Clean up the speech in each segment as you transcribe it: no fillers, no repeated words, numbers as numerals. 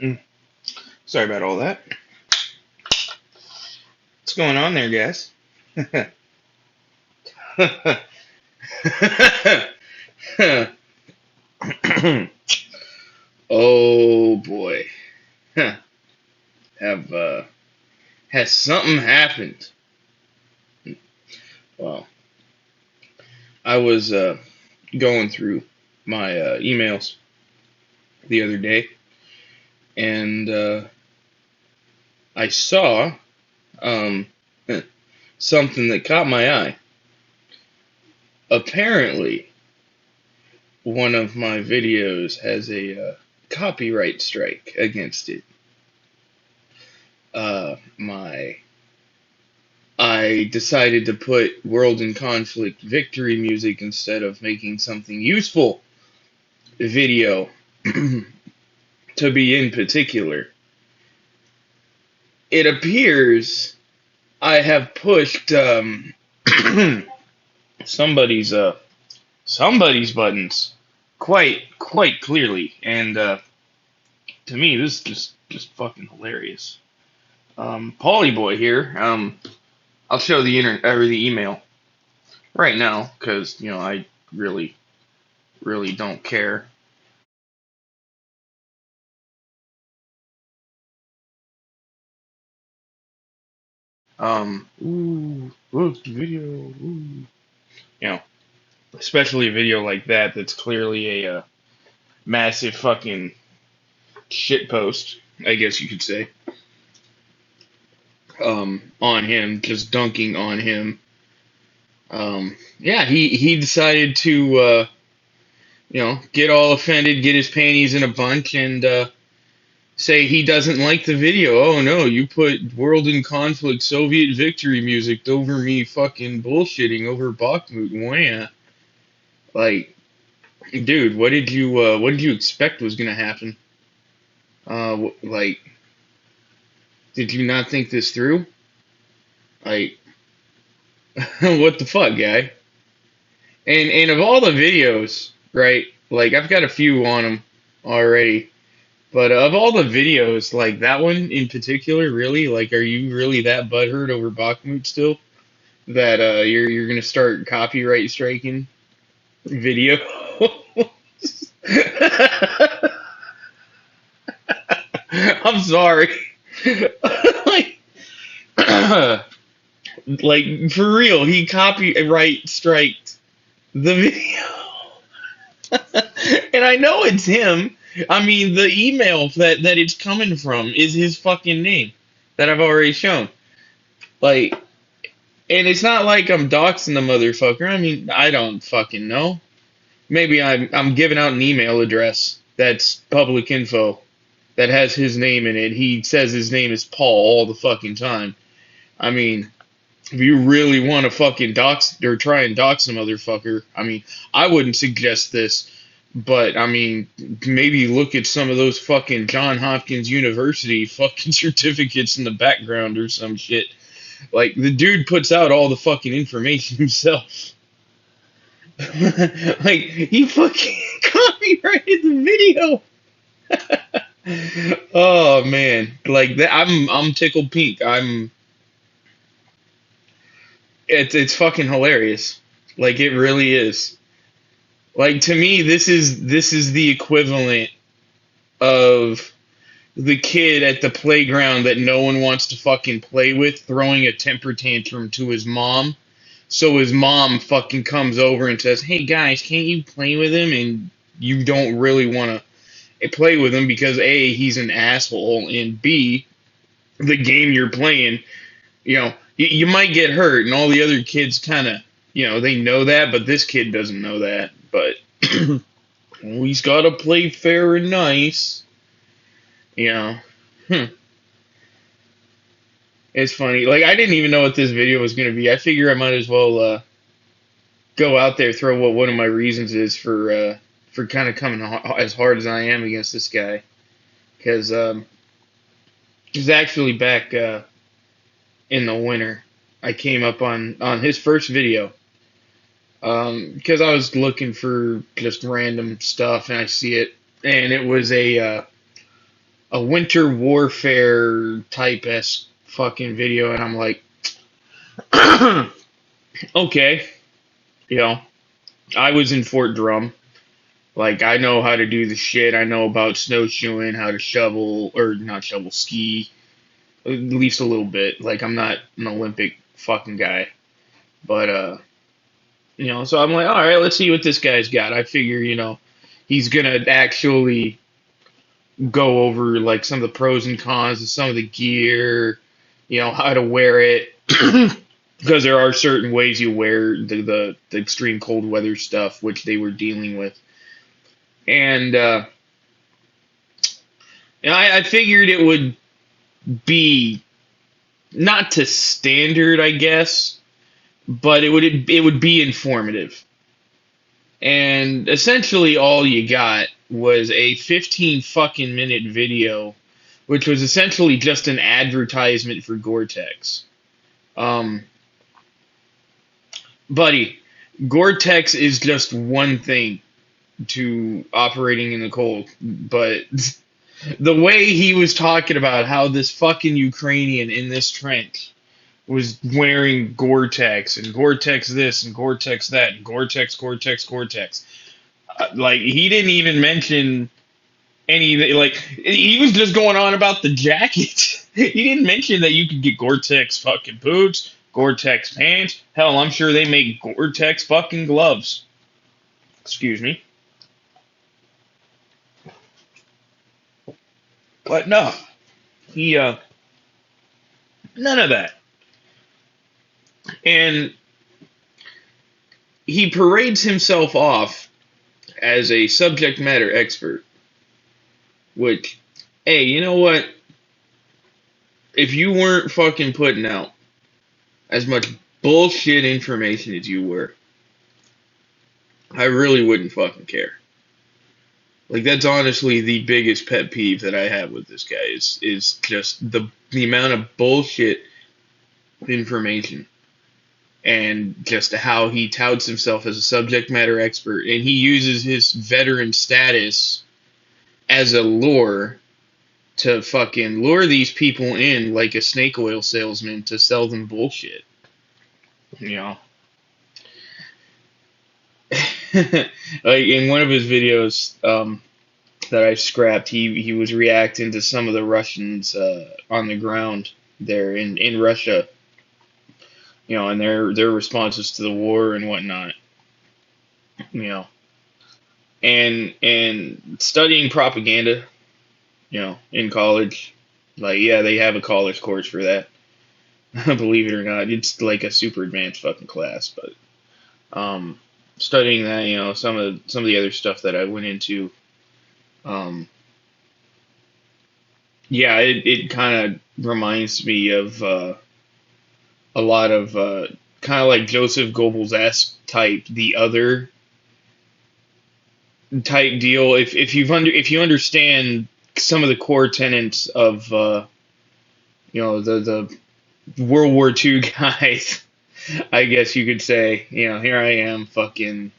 Mm. Sorry about all that. What's going on there, guys? Oh boy. Have Has something happened? Well, I was going through my emails the other day, and I saw um, something that caught my eye. Apparently, one of my videos has a copyright strike against it. My I decided to put World in Conflict victory music instead of making something useful video to be in particular. It appears I have pushed somebody's somebody's buttons quite clearly, and to me this is just fucking hilarious. Paulie boy here. I'll show the internet or the email right now because I really don't care. Look, the video. Ooh. You know, especially a video like that that's clearly a massive fucking shit post, I guess you could say. On him, just dunking on him. Yeah, he decided to get all offended, get his panties in a bunch, and say he doesn't like the video. Oh no, you put World in Conflict Soviet victory music over me fucking bullshitting over Bakhmut. Wah. Like, dude, what did you expect was gonna happen? Like, did you not think this through? Like, what the fuck, guy? And of all the videos, right? Like, I've got a few on them already. But of all the videos, like that one in particular, really, like, are you really that butthurt over Bakhmut still? That you're gonna start copyright striking video? I'm sorry. like, like for real, he copyright striked the video, and I know it's him. I mean, the email that it's coming from is his fucking name that I've already shown. Like, and it's not like I'm doxing the motherfucker. I mean, I don't fucking know. Maybe I'm giving out an email address that's public info that has his name in it. He says his name is Paul all the fucking time. I mean, if you really want to fucking dox or try and dox a motherfucker, I mean, I wouldn't suggest this, but I mean, maybe look at some of those fucking John Hopkins University fucking certificates in the background or some shit. Like, the dude puts out all the fucking information himself. Like, he fucking copyrighted the video. Oh man, like that. I'm tickled pink. It's fucking hilarious. Like, it really is. Like, to me, this is the equivalent of the kid at the playground that no one wants to fucking play with throwing a temper tantrum to his mom. So his mom fucking comes over and says, "Hey guys, can't you play with him?" And you don't really want to play with him because A, he's an asshole, and B, the game you're playing, you might get hurt, and all the other kids kind of, they know that, but this kid doesn't know that. But he's got to play fair and nice, you know. Hmm. It's funny. Like, I didn't even know what this video was going to be. I figure I might as well go out there, throw what one of my reasons is for kind of coming as hard as I am against this guy. Because he's actually back in the winter. I came up on his first video because I was looking for just random stuff, and I see it, and it was a winter warfare type esque fucking video, and I'm like, okay, you know, I was in Fort Drum. Like, I know how to do the shit. I know about snowshoeing, how to shovel, or not shovel, ski, at least a little bit. Like, I'm not an Olympic fucking guy. But, so I'm like, all right, let's see what this guy's got. I figure, he's gonna actually go over, like, some of the pros and cons of some of the gear, how to wear it. Because there are certain ways you wear the extreme cold weather stuff, which they were dealing with. And, I figured it would be not to standard, I guess, but it would be informative. And essentially all you got was a 15 fucking minute video, which was essentially just an advertisement for Gore-Tex. Buddy, Gore-Tex is just one thing to operating in the cold, but the way he was talking about how this fucking Ukrainian in this trench was wearing Gore-Tex and Gore-Tex this and Gore-Tex that and Gore-Tex, Gore-Tex, Gore-Tex. Like, he didn't even mention any, like, he was just going on about the jacket. He didn't mention that you could get Gore-Tex fucking boots, Gore-Tex pants. Hell, I'm sure they make Gore-Tex fucking gloves. Excuse me. But no, he, none of that. And he parades himself off as a subject matter expert, which, hey, you know what? If you weren't fucking putting out as much bullshit information as you were, I really wouldn't fucking care. Like, that's honestly the biggest pet peeve that I have with this guy is just the amount of bullshit information and just how he touts himself as a subject matter expert, and he uses his veteran status as a lure to fucking lure these people in like a snake oil salesman to sell them bullshit. Like, in one of his videos that I scrapped, he was reacting to some of the Russians on the ground there in Russia, and their responses to the war and whatnot, and studying propaganda, in college. Like, yeah, they have a college course for that. Believe it or not, it's like a super advanced fucking class, but studying that, some of the other stuff that I went into, yeah, it kind of reminds me of a lot of kind of like Joseph Goebbels-esque type, the other type deal. If you understand some of the core tenets of the World War II guys, I guess you could say, here I am, fucking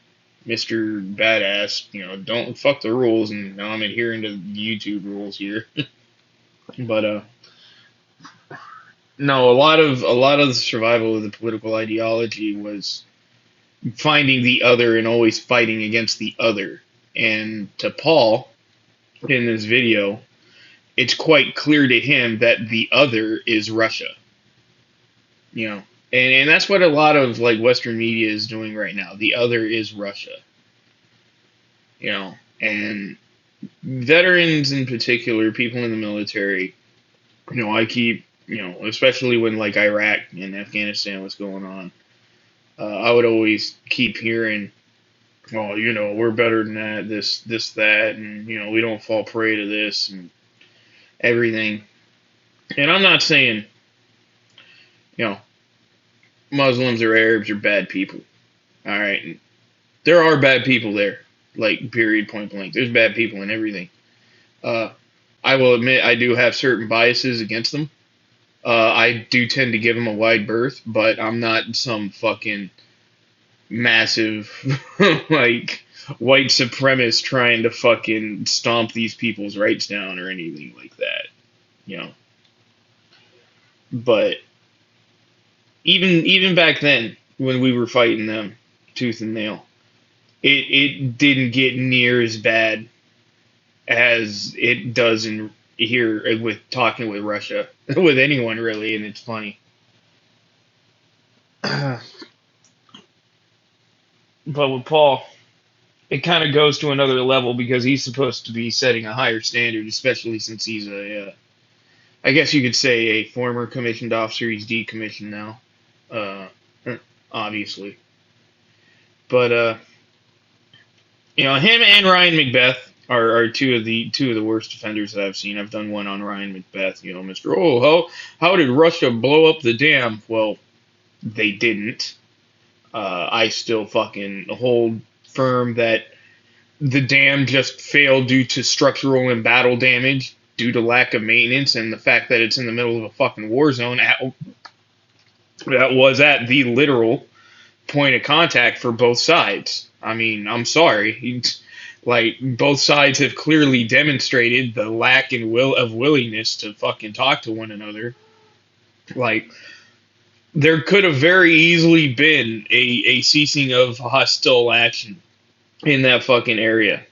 Mr. Badass, don't fuck the rules, and now I'm adhering to YouTube rules here. But no, a lot of the survival of the political ideology was finding the other and always fighting against the other. And to Paul, in this video, it's quite clear to him that the other is Russia. And that's what a lot of like Western media is doing right now. The other is Russia. And veterans in particular, people in the military, I keep, especially when like Iraq and Afghanistan was going on, I would always keep hearing, oh, we're better than that, this, that, and, we don't fall prey to this and everything. And I'm not saying, Muslims or Arabs are bad people. All right. There are bad people there. Like, period, point blank. There's bad people in everything. I will admit I do have certain biases against them. I do tend to give them a wide berth, but I'm not some fucking massive, like, white supremacist trying to fucking stomp these people's rights down or anything like that, you know. But even back then, when we were fighting them tooth and nail, it didn't get near as bad as it does in here with talking with Russia, with anyone really, and it's funny. But with Paul, it kind of goes to another level because he's supposed to be setting a higher standard, especially since he's I guess you could say a former commissioned officer. He's decommissioned now, uh, obviously. But him and Ryan Macbeth are two of the worst offenders that I've seen. I've done one on Ryan Macbeth. Mr. Oh, how did Russia blow up the dam? Well, they didn't. I still fucking hold firm that the dam just failed due to structural and battle damage, due to lack of maintenance, and the fact that it's in the middle of a fucking war zone. That was at the literal point of contact for both sides. I mean, I'm sorry. Like, both sides have clearly demonstrated the lack of willingness to fucking talk to one another. Like, there could have very easily been a ceasing of hostile action in that fucking area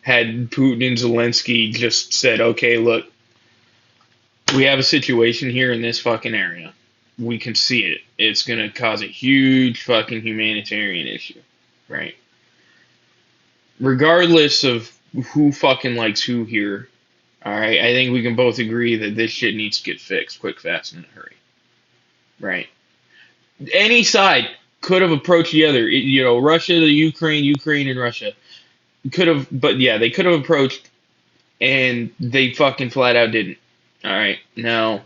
had Putin and Zelensky just said, okay, look, we have a situation here in this fucking area. We can see it. It's going to cause a huge fucking humanitarian issue, right? Regardless of who fucking likes who here, alright, I think we can both agree that this shit needs to get fixed quick, fast, and in a hurry, right? Any side could have approached the other. Russia, the Ukraine, and Russia could have, but yeah, they could have approached, and they fucking flat out didn't. All right, now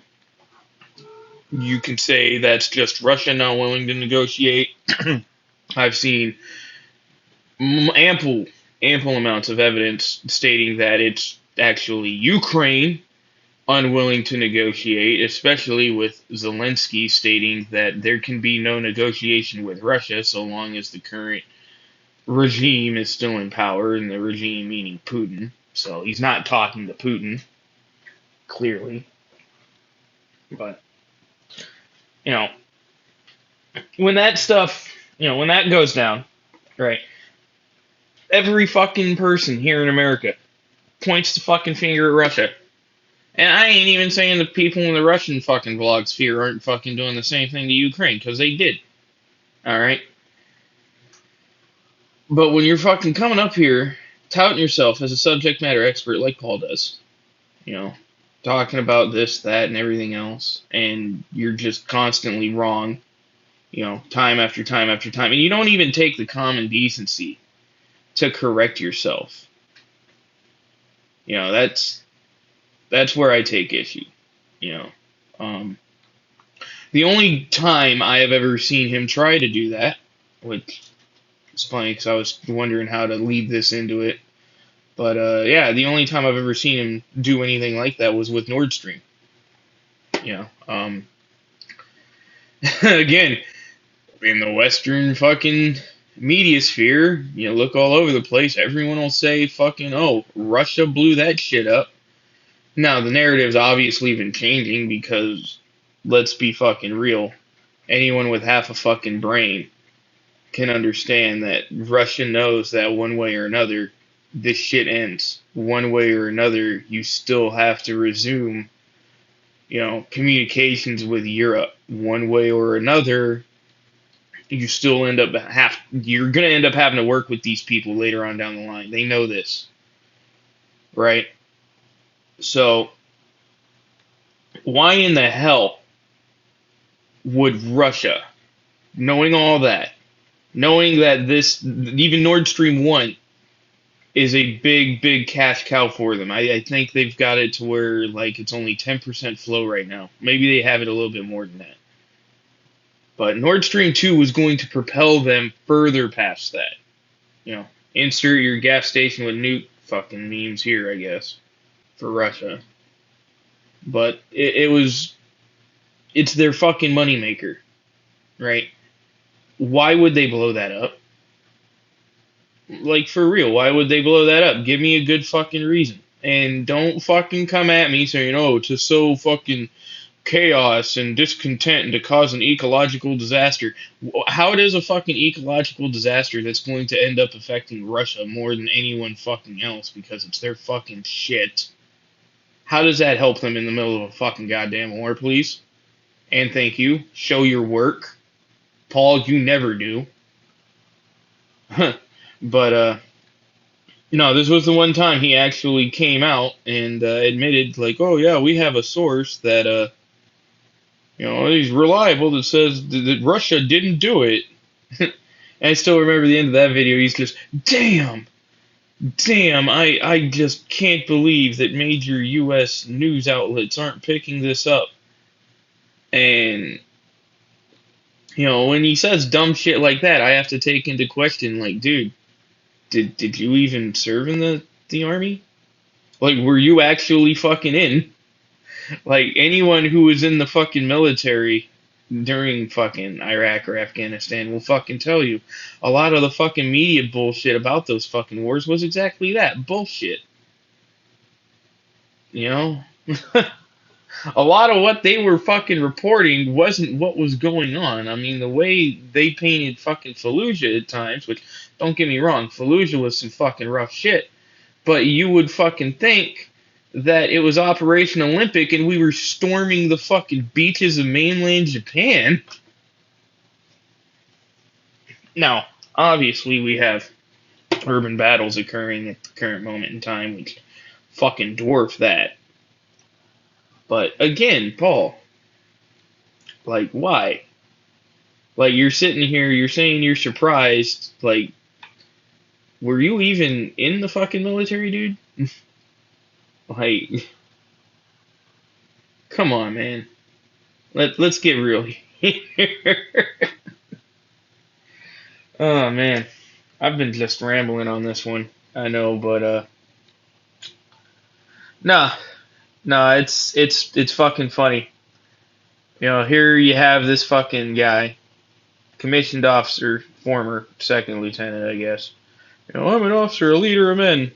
you can say that's just Russia not willing to negotiate. I've seen ample amounts of evidence stating that it's actually Ukraine unwilling to negotiate, especially with Zelensky stating that there can be no negotiation with Russia so long as the current regime is still in power, and the regime meaning Putin. So he's not talking to Putin, clearly. But, when that stuff, when that goes down, right, every fucking person here in America points the fucking finger at Russia. And I ain't even saying the people in the Russian fucking vlog sphere aren't fucking doing the same thing to Ukraine, because they did. Alright? But when you're fucking coming up here, touting yourself as a subject matter expert like Paul does, talking about this, that, and everything else, and you're just constantly wrong, time after time after time, and you don't even take the common decency to correct yourself. That's where I take issue. The only time I have ever seen him try to do that, which is funny because I was wondering how to lead this into it, but the only time I've ever seen him do anything like that was with Nord Stream. Again, in the Western fucking media sphere, look all over the place, everyone will say fucking, oh, Russia blew that shit up. Now, the narrative's obviously been changing because, let's be fucking real, anyone with half a fucking brain can understand that Russia knows that one way or another, this shit ends. One way or another, you still have to resume, communications with Europe. One way or another, you still you're gonna end up having to work with these people later on down the line. They know this, right? So, why in the hell would Russia, knowing all that, knowing that even Nord Stream 1 is a big, big cash cow for them. I think they've got it to where, like, it's only 10% flow right now. Maybe they have it a little bit more than that. But Nord Stream 2 was going to propel them further past that. Insert your gas station with nuke fucking memes here, I guess, for Russia. But it's their fucking moneymaker, right? why would they blow that up? Like, for real, why would they blow that up? Give me a good fucking reason. And don't fucking come at me saying, oh, to sow fucking chaos and discontent and to cause an ecological disaster. How does a fucking ecological disaster that's going to end up affecting Russia more than anyone fucking else because it's their fucking shit? How does that help them in the middle of a fucking goddamn war, please? And thank you. Show your work. Paul, you never do. But, no, this was the one time he actually came out and admitted, like, oh yeah, we have a source that, he's reliable that says that Russia didn't do it. And I still remember the end of that video. He's just, damn, I just can't believe that major U.S. news outlets aren't picking this up. And, when he says dumb shit like that, I have to take into question, like, dude, did you even serve in the army? Like, were you actually fucking in? Like, anyone who was in the fucking military during fucking Iraq or Afghanistan will fucking tell you a lot of the fucking media bullshit about those fucking wars was exactly that. Bullshit. You know? A lot of what they were fucking reporting wasn't what was going on. I mean, the way they painted fucking Fallujah at times, which, don't get me wrong, Fallujah was some fucking rough shit. But you would fucking think that it was Operation Olympic and we were storming the fucking beaches of mainland Japan. Now, obviously, we have urban battles occurring at the current moment in time, which fucking dwarf that. But again, Paul, like, why? Like, you're sitting here, you're saying you're surprised. Like, were you even in the fucking military, dude? Like, come on, man. Let's get real here. Oh, man. I've been just rambling on this one. I know, but, nah. Nah, it's fucking funny. Here you have this fucking guy, commissioned officer, former second lieutenant, I guess. I'm an officer, a leader of men.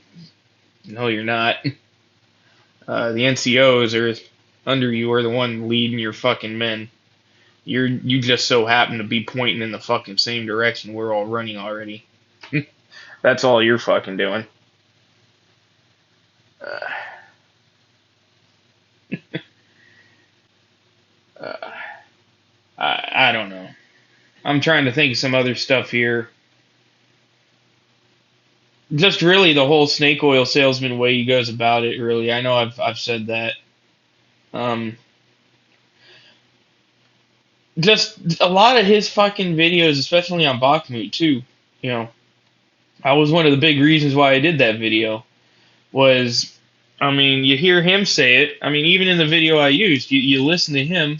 No, you're not. The NCOs are under you are the one leading your fucking men. You just so happen to be pointing in the fucking same direction we're all running already. That's all you're fucking doing. Uh, I don't know. I'm trying to think of some other stuff here. Just really the whole snake oil salesman way he goes about it. Really, I know I've said that. Um, just a lot of his fucking videos, especially on Bakhmut too. You know, that was one of the big reasons why I did that video. Was, I mean, you hear him say it. I mean, even in the video I used, you listen to him.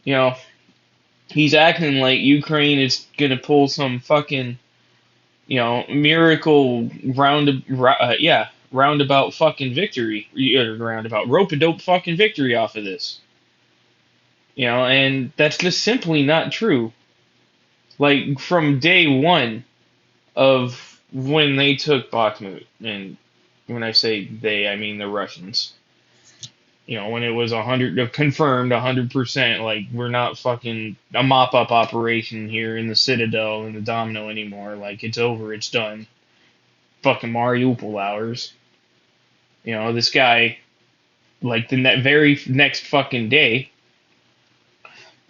You know, he's acting like Ukraine is gonna pull some fucking, miracle roundabout fucking victory, roundabout rope-a-dope fucking victory off of this. And that's just simply not true. Like, from day one of when they took Bakhmut, and when I say they, I mean the Russians. When it was confirmed 100%, like, we're not fucking a mop-up operation here in the Citadel and the Domino anymore. Like, it's over, it's done. Fucking Mariupol hours. This guy, like, the very next fucking day,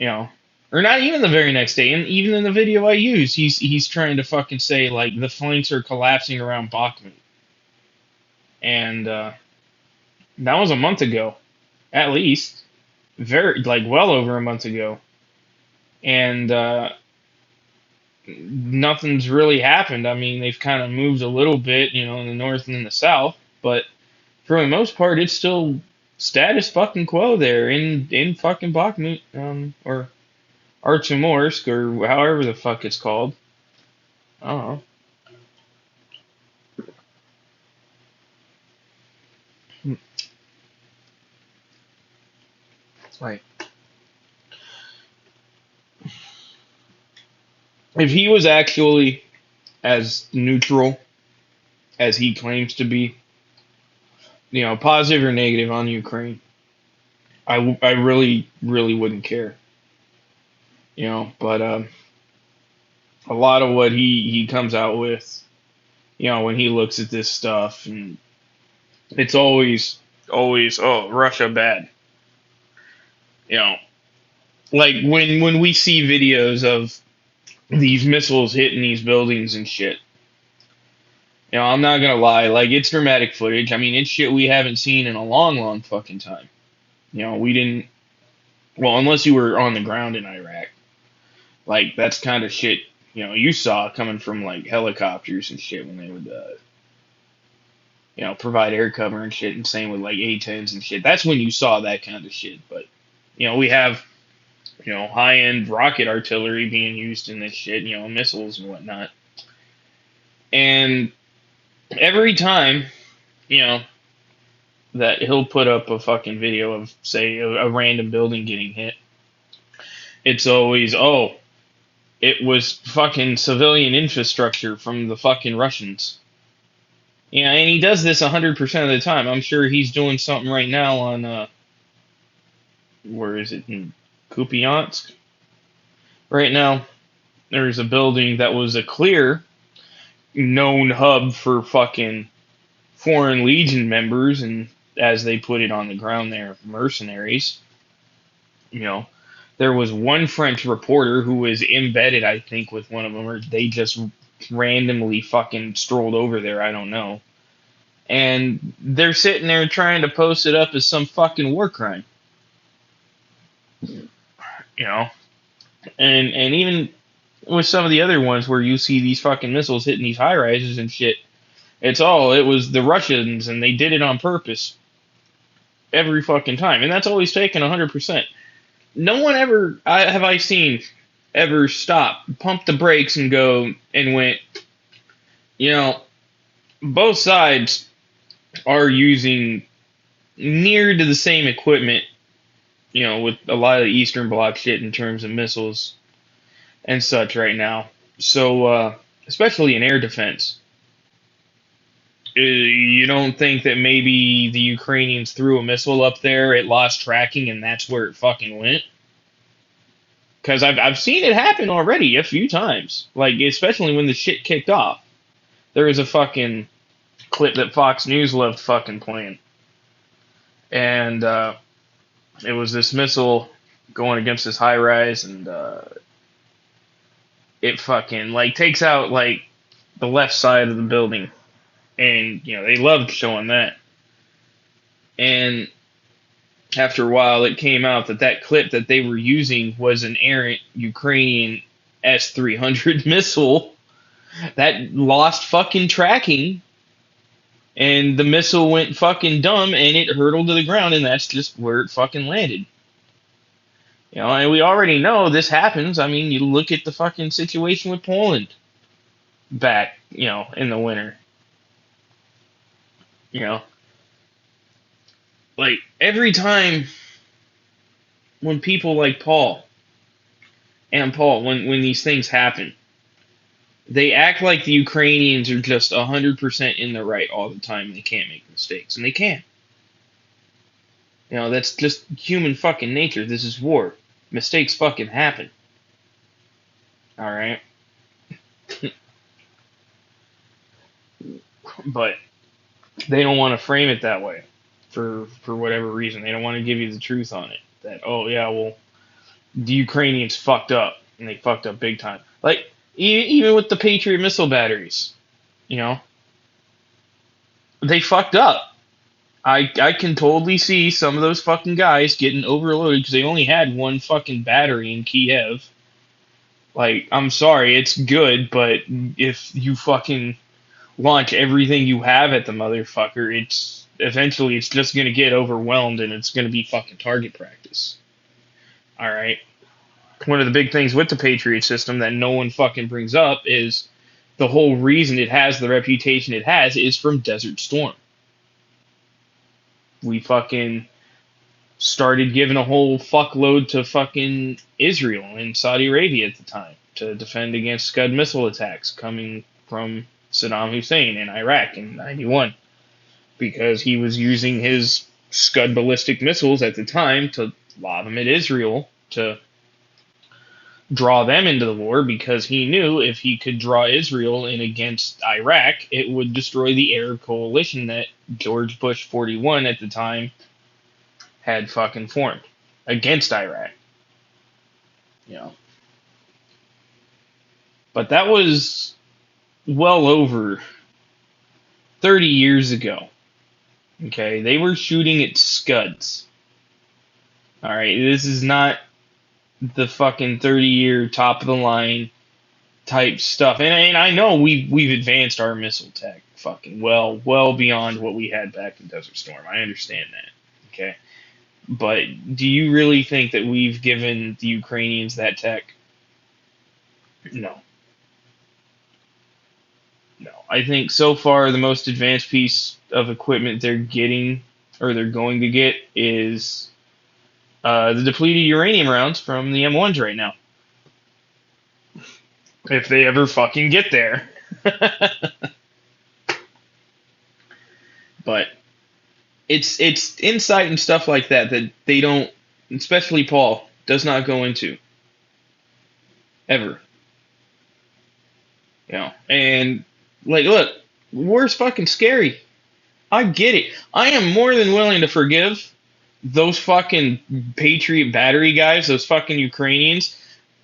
or not even the very next day, and even in the video I use, he's trying to fucking say, like, the flanks are collapsing around Bakhmut. And, that was a month ago. At least. Well over a month ago. And, nothing's really happened. I mean, they've kind of moved a little bit, in the north and in the south, but for the most part, it's still status fucking quo there in fucking Bakhmut, or Artemorsk, or however the fuck it's called. I don't know. It's like, if he was actually as neutral as he claims to be, positive or negative on Ukraine, I really, really wouldn't care. But a lot of what he comes out with, when he looks at this stuff, and it's always, oh, Russia bad. You know, like when we see videos of these missiles hitting these buildings and shit. I'm not gonna lie, like it's dramatic footage. I mean, it's shit we haven't seen in a long, long fucking time. We didn't. Well, unless you were on the ground in Iraq, like that's kind of shit. You saw coming from like helicopters and shit when they would, provide air cover and shit, and same with like A-10s and shit. That's when you saw that kind of shit. But we have high-end rocket artillery being used in this shit. Missiles and whatnot. And every time, that he'll put up a fucking video of, say, a random building getting hit, it's always, oh, it was fucking civilian infrastructure from the fucking Russians. And he does this 100% of the time. I'm sure he's doing something right now on, where is it, in Kupiansk? Right now, there's a building that was a clear known hub for fucking foreign legion members, and as they put it on the ground there, mercenaries. There was one French reporter who was embedded, I think, with one of them, or they just randomly fucking strolled over there, I don't know. And they're sitting there trying to post it up as some fucking war crime. And even with some of the other ones where you see these fucking missiles hitting these high rises and shit, it was the Russians and they did it on purpose every fucking time. And that's always taken 100%. No one ever, have I seen, ever stop, pump the brakes and go and went, both sides are using near to the same equipment, with a lot of the Eastern Bloc shit in terms of missiles and such right now. So, especially in air defense. You don't think that maybe the Ukrainians threw a missile up there, it lost tracking, and that's where it fucking went? Because I've seen it happen already a few times. Like, especially when the shit kicked off. There was a fucking clip that Fox News loved fucking playing. And, it was this missile going against this high rise, and it fucking like takes out like the left side of the building, and they loved showing that. And after a while, it came out that clip that they were using was an errant Ukrainian S-300 missile that lost fucking tracking. And the missile went fucking dumb, and it hurtled to the ground, and that's just where it fucking landed. And we already know this happens. I mean, you look at the fucking situation with Poland back, in the winter. Like, every time when people like Paul, when these things happen, they act like the Ukrainians are just 100% in the right all the time. They can't make mistakes. And they can. That's just human fucking nature. This is war. Mistakes fucking happen. Alright? But they don't want to frame it that way. For whatever reason. They don't want to give you the truth on it. That, oh yeah, well, the Ukrainians fucked up. And they fucked up big time. Like, even with the Patriot missile batteries, they fucked up. I can totally see some of those fucking guys getting overloaded because they only had one fucking battery in Kiev. Like, I'm sorry, it's good, but if you fucking launch everything you have at the motherfucker, eventually it's just gonna get overwhelmed and it's gonna be fucking target practice. Alright? One of the big things with the Patriot system that no one fucking brings up is the whole reason it has the reputation it has is from Desert Storm. We fucking started giving a whole fuckload to fucking Israel and Saudi Arabia at the time. to defend against Scud missile attacks coming from Saddam Hussein in Iraq in '91, because he was using his Scud ballistic missiles at the time to lob them at Israel to draw them into the war, because he knew if he could draw Israel in against Iraq, it would destroy the Arab coalition that George Bush 41 at the time had fucking formed against Iraq. You know. But that was well over 30 years ago. Okay, they were shooting at Scuds. Alright, this is not the fucking 30-year top of the line type stuff. And I know we've advanced our missile tech fucking well beyond what we had back in Desert Storm. I understand that. Okay. But do you really think that we've given the Ukrainians that tech? No. No. I think so far the most advanced piece of equipment they're getting, or they're going to get, is the depleted uranium rounds from the M1s right now. If they ever fucking get there. But it's insight and stuff like that they don't, especially Paul, does not go into. Ever. You know, and, like, look, war's fucking scary. I get it. I am more than willing to forgive those fucking Patriot battery guys, those fucking Ukrainians,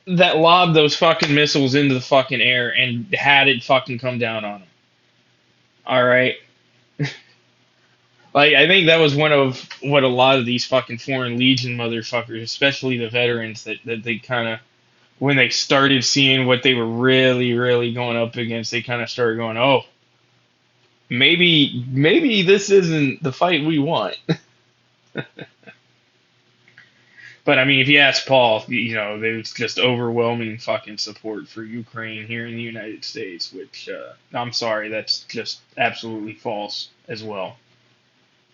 that lobbed those fucking missiles into the fucking air and had it fucking come down on them. Alright? Like, I think that was one of what a lot of these fucking Foreign Legion motherfuckers, especially the veterans, that they kind of, when they started seeing what they were really, really going up against, they kind of started going, oh, maybe this isn't the fight we want. But, I mean, if you ask Paul, you know, there's just overwhelming fucking support for Ukraine here in the United States, which, I'm sorry, that's just absolutely false as well.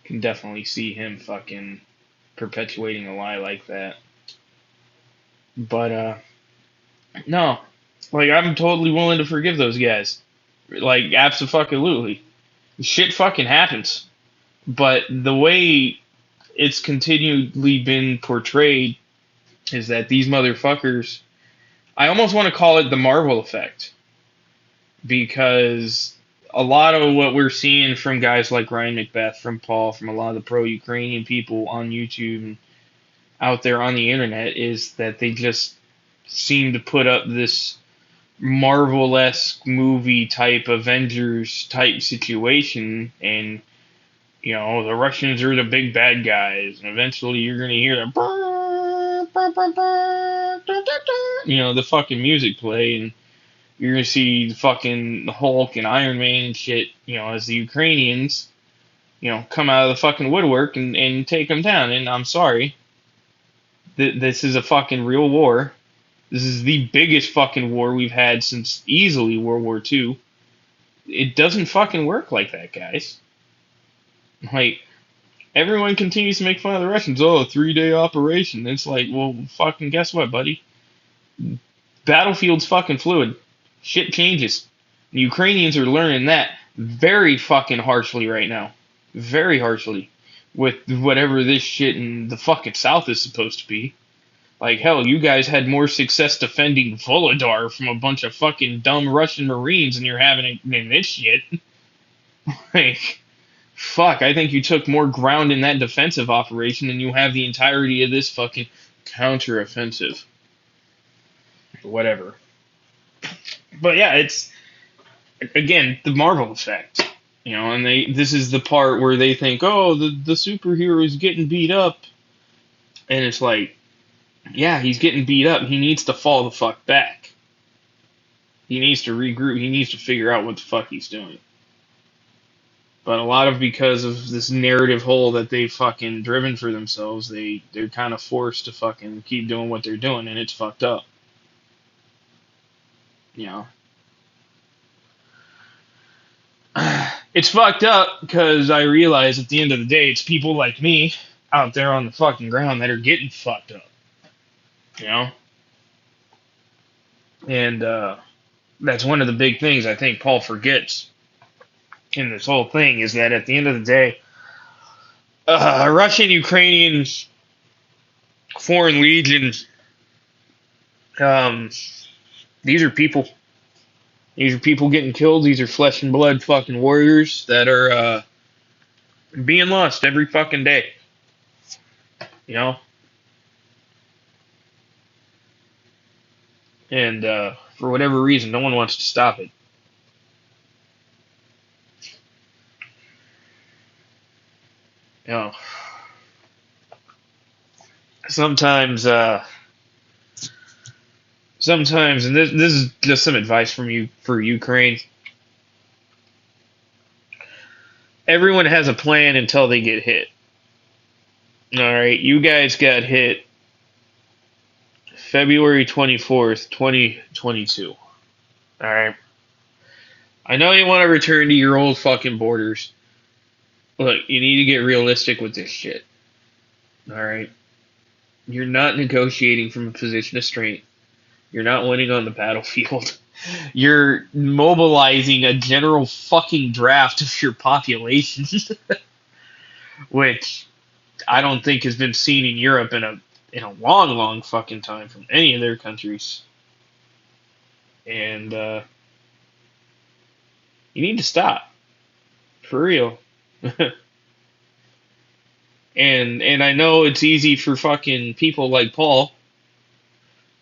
Can definitely see him fucking perpetuating a lie like that. But, no. Like, I'm totally willing to forgive those guys. Like, abso-fucking-lutely. Shit fucking happens. But the way it's continually been portrayed is that these motherfuckers, I almost want to call it the Marvel effect, because a lot of what we're seeing from guys like Ryan Macbeth, from Paul, from a lot of the pro-Ukrainian people on YouTube and out there on the internet, is that they just seem to put up this Marvel-esque movie type, Avengers type situation, and, you know, the Russians are the big bad guys, and eventually you're going to hear the fucking music play, and you're going to see the fucking Hulk and Iron Man and shit, you know, as the Ukrainians, you know, come out of the fucking woodwork and take them down. And I'm sorry, this is a fucking real war. This is the biggest fucking war we've had since easily World War II. It doesn't fucking work like that, guys. Like, everyone continues to make fun of the Russians. Oh, a 3-day operation. It's like, well, fucking guess what, buddy? Battlefield's fucking fluid. Shit changes. The Ukrainians are learning that very fucking harshly right now. Very harshly. With whatever this shit in the fucking South is supposed to be. Like, hell, you guys had more success defending Volodar from a bunch of fucking dumb Russian Marines than you're having in this shit. Like, fuck, I think you took more ground in that defensive operation than you have the entirety of this fucking counteroffensive. Whatever. But yeah, it's, again, the Marvel effect. You know, and this is the part where they think, oh, the superhero is getting beat up. And it's like, yeah, he's getting beat up. He needs to fall the fuck back. He needs to regroup. He needs to figure out what the fuck he's doing. But a lot of, because of this narrative hole that they've fucking driven for themselves, they're kind of forced to fucking keep doing what they're doing, and it's fucked up. You know? It's fucked up because I realize at the end of the day, it's people like me out there on the fucking ground that are getting fucked up. You know? And that's one of the big things I think Paul forgets in this whole thing is that at the end of the day, Russian, Ukrainian, foreign legions, um, these are people. These are people getting killed. These are flesh and blood fucking warriors that are being lost every fucking day. You know? And for whatever reason, no one wants to stop it. You know? Sometimes, and this is just some advice from you for Ukraine. Everyone has a plan until they get hit. All right, you guys got hit February 24th, 2022. All right. I know you want to return to your old fucking borders. Look, you need to get realistic with this shit. All right. You're not negotiating from a position of strength. You're not winning on the battlefield. You're mobilizing a general fucking draft of your population, which I don't think has been seen in Europe in a long, long fucking time from any of their countries. And you need to stop. For real. And I know it's easy for fucking people like Paul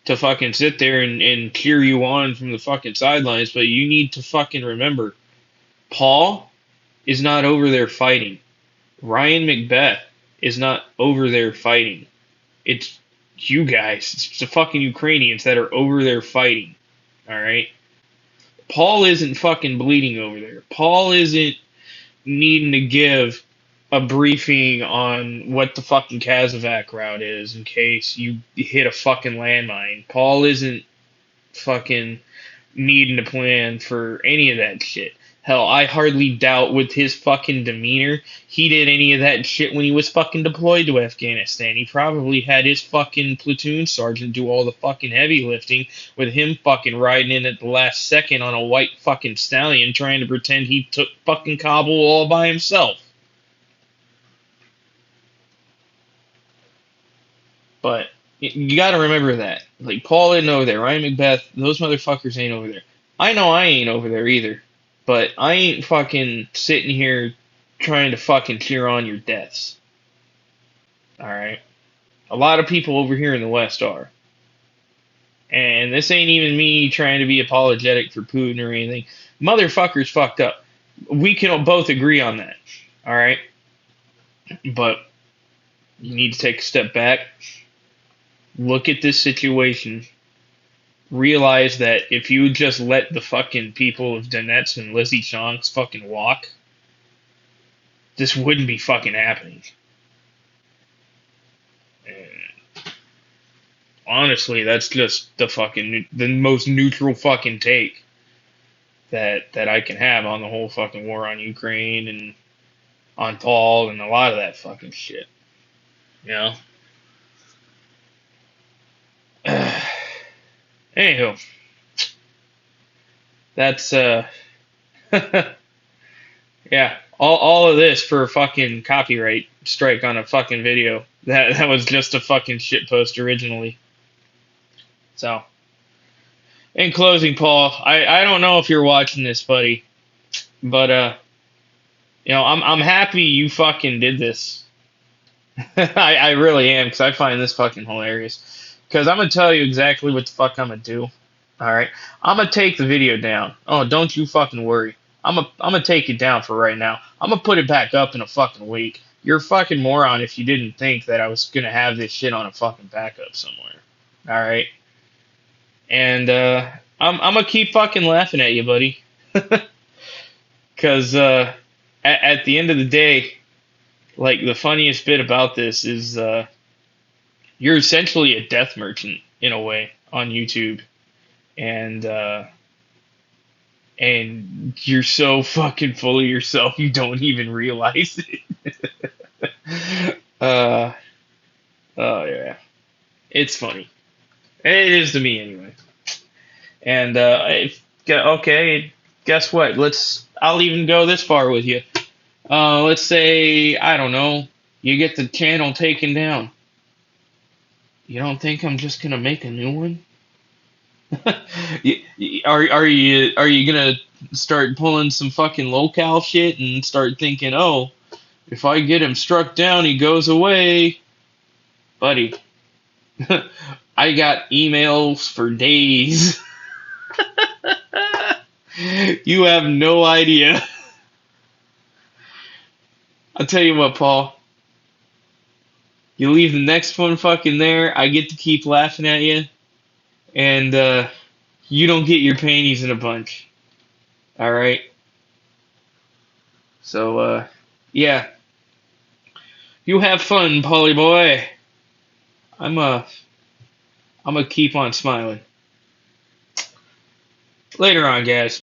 to fucking sit there and cheer you on from the fucking sidelines, but you need to fucking remember, Paul is not over there fighting. Ryan Macbeth is not over there fighting. It's you guys. It's the fucking Ukrainians that are over there fighting. Alright? Paul isn't fucking bleeding over there. Paul isn't needing to give a briefing on what the fucking Kazovac route is in case you hit a fucking landmine. Paul isn't fucking needing to plan for any of that shit. Hell, I hardly doubt with his fucking demeanor he did any of that shit when he was fucking deployed to Afghanistan. He probably had his fucking platoon sergeant do all the fucking heavy lifting with him fucking riding in at the last second on a white fucking stallion trying to pretend he took fucking Kabul all by himself. But you got to remember that. Like, Paul isn't over there. Ryan Macbeth, those motherfuckers ain't over there. I know I ain't over there either. But I ain't fucking sitting here trying to fucking cheer on your deaths. Alright? A lot of people over here in the West are. And this ain't even me trying to be apologetic for Putin or anything. Motherfuckers fucked up. We can both agree on that. Alright? But you need to take a step back. Look at this situation. Realize that if you just let the fucking people of Donetsk and Lysychansk fucking walk, this wouldn't be fucking happening. And honestly, that's just the most neutral fucking take that I can have on the whole fucking war on Ukraine and on Paul and a lot of that fucking shit. You know? Anywho, that's yeah, all of this for a fucking copyright strike on a fucking video that was just a fucking shit post originally. So, in closing, Paul, I don't know if you're watching this, buddy, but I'm happy you fucking did this. I really am, because I find this fucking hilarious. Because I'm going to tell you exactly what the fuck I'm going to do. Alright? I'm going to take the video down. Oh, don't you fucking worry. I'm going to take it down for right now. I'm going to put it back up in a fucking week. You're a fucking moron if you didn't think that I was going to have this shit on a fucking backup somewhere. Alright? And I'm going to keep fucking laughing at you, buddy. Because at the end of the day, like, the funniest bit about this is you're essentially a death merchant in a way on YouTube, and you're so fucking full of yourself you don't even realize it. Oh yeah, it's funny. It is to me anyway. And okay, guess what? I'll even go this far with you. Let's say, I don't know, you get the channel taken down. You don't think I'm just gonna make a new one? Are you gonna start pulling some fucking locale shit and start thinking, oh, if I get him struck down, he goes away, buddy? I got emails for days. You have no idea. I'll tell you what, Paul. You leave the next one fucking there. I get to keep laughing at you, and you don't get your panties in a bunch. All right. So yeah, you have fun, Polly boy. I'm I'm gonna keep on smiling. Later on, guys.